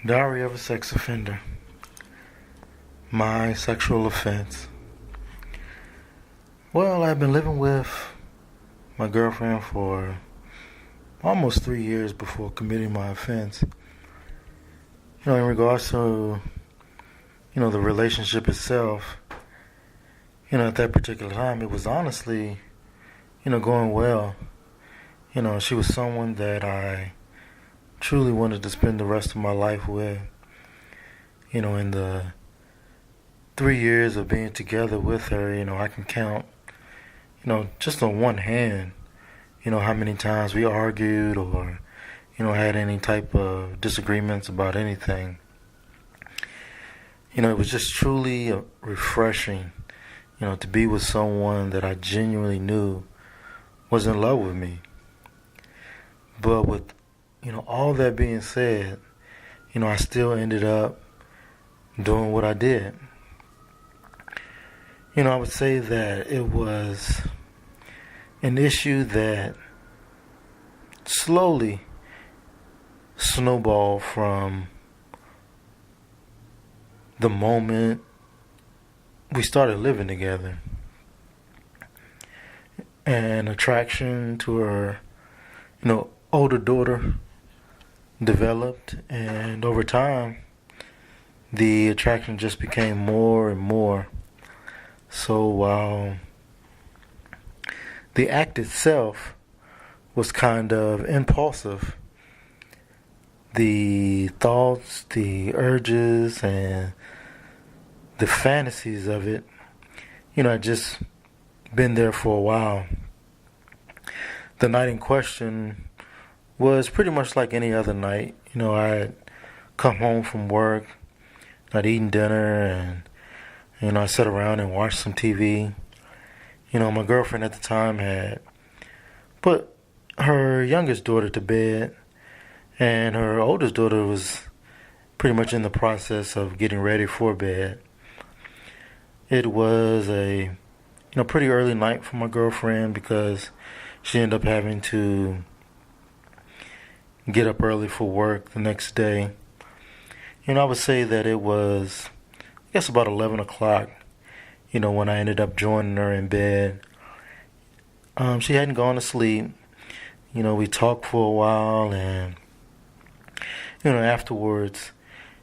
Diary of a sex offender. My sexual offense. Well, I've been living with my girlfriend for almost 3 years before committing my offense. In regards to, the relationship itself, at that particular time, it was honestly, going well. She was someone that I truly wanted to spend the rest of my life with. In the 3 years of being together with her, I can count, just on one hand, how many times we argued or, had any type of disagreements about anything. It was just truly refreshing, to be with someone that I genuinely knew was in love with me. But with, all that being said, I still ended up doing what I did. I would say that it was an issue that slowly snowballed from the moment we started living together. And attraction to her, older daughter developed, and over time, the attraction just became more and more. So while the act itself was kind of impulsive, the thoughts, the urges, and the fantasies of it, had just been there for a while. The night in question was pretty much like any other night. I'd come home from work, I'd eaten dinner, and I sat around and watched some TV. My girlfriend at the time had put her youngest daughter to bed, and her oldest daughter was pretty much in the process of getting ready for bed. It was a pretty early night for my girlfriend because she ended up having to get up early for work the next day. I would say that it was, I guess, about 11 o'clock, when I ended up joining her in bed. She hadn't gone to sleep. We talked for a while, and, afterwards,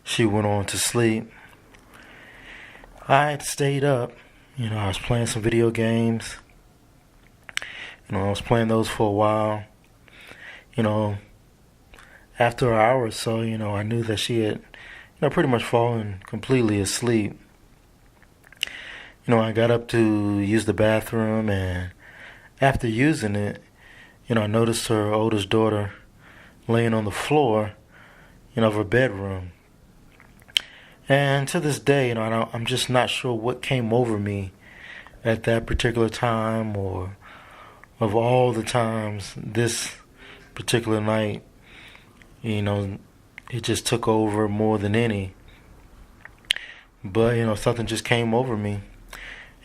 she went on to sleep. I had stayed up. I was playing some video games. I was playing those for a while. After an hour or so, I knew that she had, pretty much fallen completely asleep. I got up to use the bathroom, and after using it, I noticed her oldest daughter laying on the floor, of her bedroom. And to this day, I'm just not sure what came over me at that particular time, or of all the times, this particular night, it just took over more than any. But, something just came over me.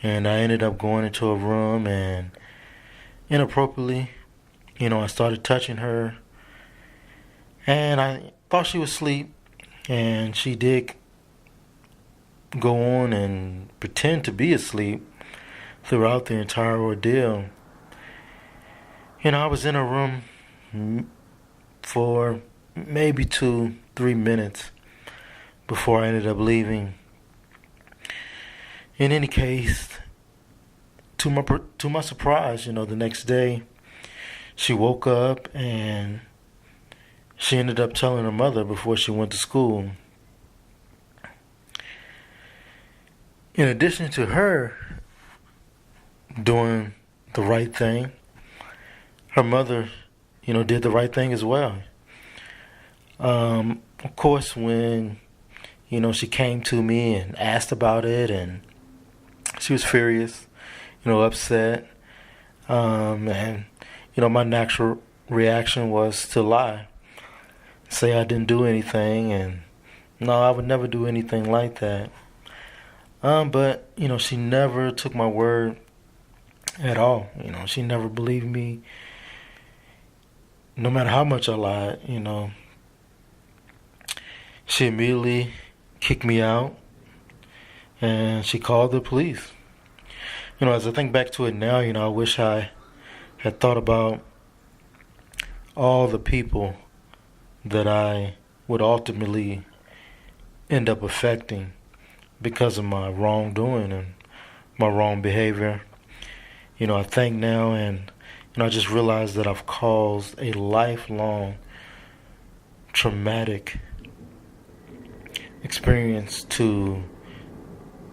And I ended up going into a room, and inappropriately, I started touching her. And I thought she was asleep, and she did go on and pretend to be asleep throughout the entire ordeal. I was in a room for maybe 2-3 minutes before I ended up leaving. In any case, to my surprise, the next day, she woke up and she ended up telling her mother before she went to school. In addition to her doing the right thing, her mother, did the right thing as well. Of course, when, she came to me and asked about it, and she was furious, upset. And, my natural reaction was to lie. Say I didn't do anything, and no, I would never do anything like that. But, she never took my word at all. She never believed me, no matter how much I lied. she immediately kicked me out and she called the police. As I think back to it now, I wish I had thought about all the people that I would ultimately end up affecting because of my wrongdoing and my wrong behavior. I think now, and I just realized that I've caused a lifelong traumatic experience to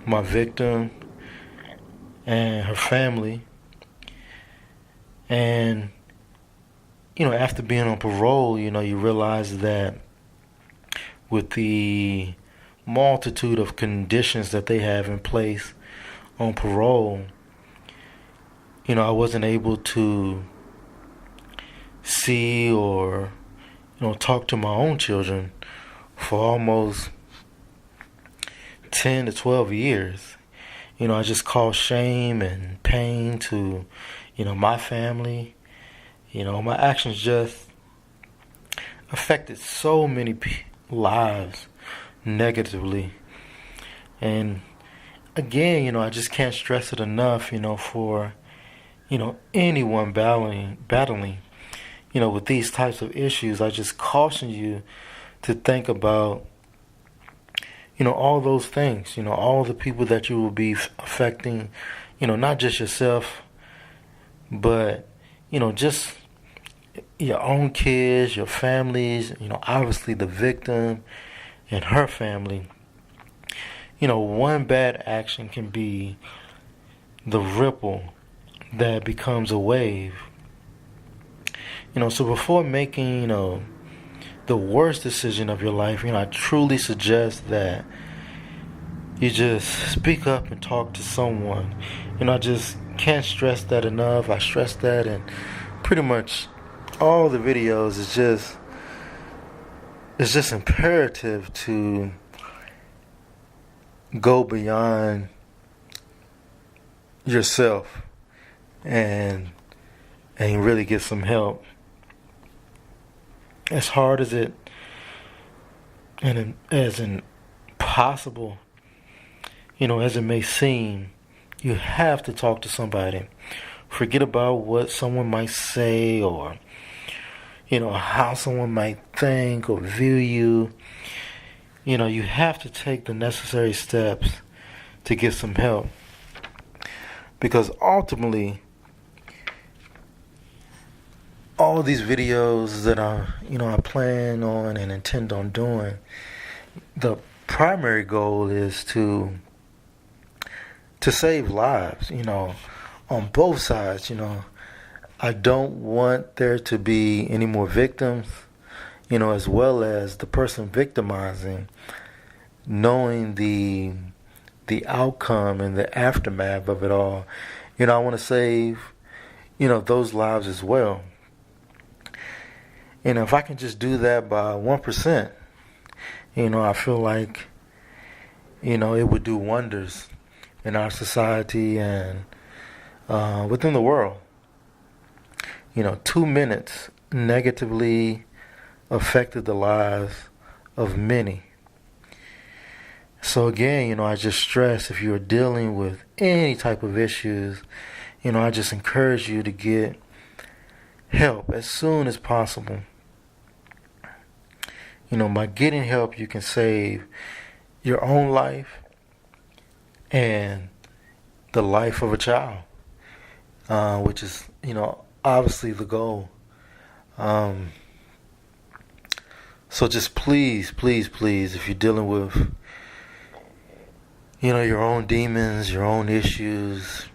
my victim and her family. And after being on parole, you realize that with the multitude of conditions that they have in place on parole, I wasn't able to see or, talk to my own children for almost 10 to 12 years. I just caused shame and pain to, my family. My actions just affected so many lives negatively. And again, I just can't stress it enough, for, anyone battling, with these types of issues. I just caution you to think about, all those things, all the people that you will be affecting, not just yourself, but, just your own kids, your families, obviously the victim and her family. One bad action can be the ripple that becomes a wave. So before making, the worst decision of your life, I truly suggest that you just speak up and talk to someone. I just can't stress that enough. I stress that in pretty much all the videos. It's just imperative to go beyond yourself and really get some help. As hard as it and as impossible, as it may seem, you have to talk to somebody. Forget about what someone might say or, how someone might think or view you. You have to take the necessary steps to get some help. Because ultimately, all these videos that I plan on and intend on doing, the primary goal is to save lives, on both sides. I don't want there to be any more victims, as well as the person victimizing, knowing the outcome and the aftermath of it all. I want to save, those lives as well. And if I can just do that by 1%, I feel like, it would do wonders in our society and within the world. 2 minutes negatively affected the lives of many. So again, I just stress, if you're dealing with any type of issues, I just encourage you to get help as soon as possible. By getting help, you can save your own life and the life of a child, which is, obviously the goal. So just please, please, please, if you're dealing with, your own demons, your own issues,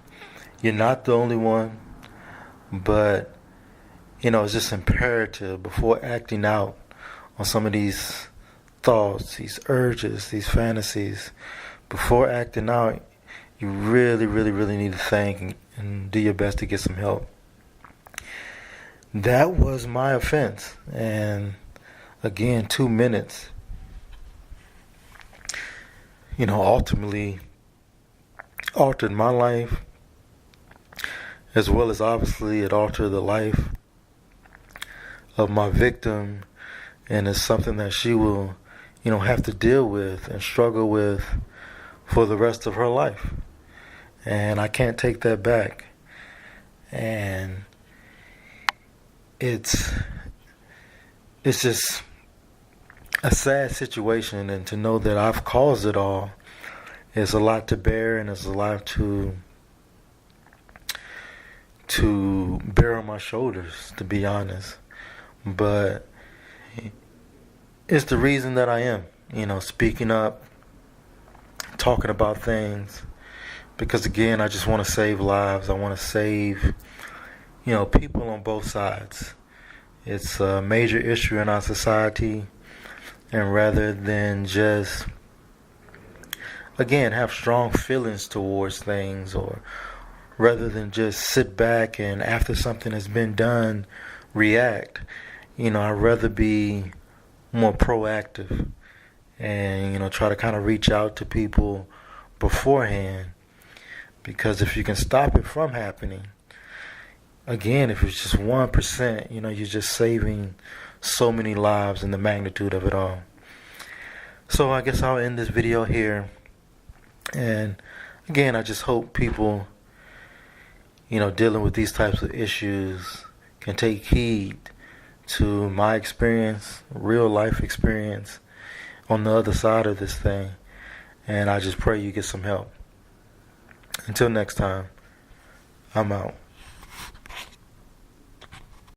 you're not the only one, but, it's just imperative before acting out on some of these thoughts, these urges, these fantasies, before acting out, you really, really, really need to think and do your best to get some help. That was my offense. And again, 2 minutes, ultimately altered my life, as well as obviously it altered the life of my victim. And it's something that she will, have to deal with and struggle with for the rest of her life. And I can't take that back. And it's just a sad situation, and to know that I've caused it all is a lot to bear, and it's a lot to bear on my shoulders, to be honest. But it's the reason that I am, speaking up, talking about things, because again, I just want to save lives. I want to save, people on both sides. It's a major issue in our society, and rather than just, again, have strong feelings towards things, or rather than just sit back and after something has been done, react, I'd rather be more proactive and, try to kind of reach out to people beforehand. Because if you can stop it from happening, again, if it's just 1%, you're just saving so many lives in the magnitude of it all. So I guess I'll end this video here. And again, I just hope people, dealing with these types of issues can take heed to my experience, real life experience on the other side of this thing. And I just pray you get some help. Until next time, I'm out.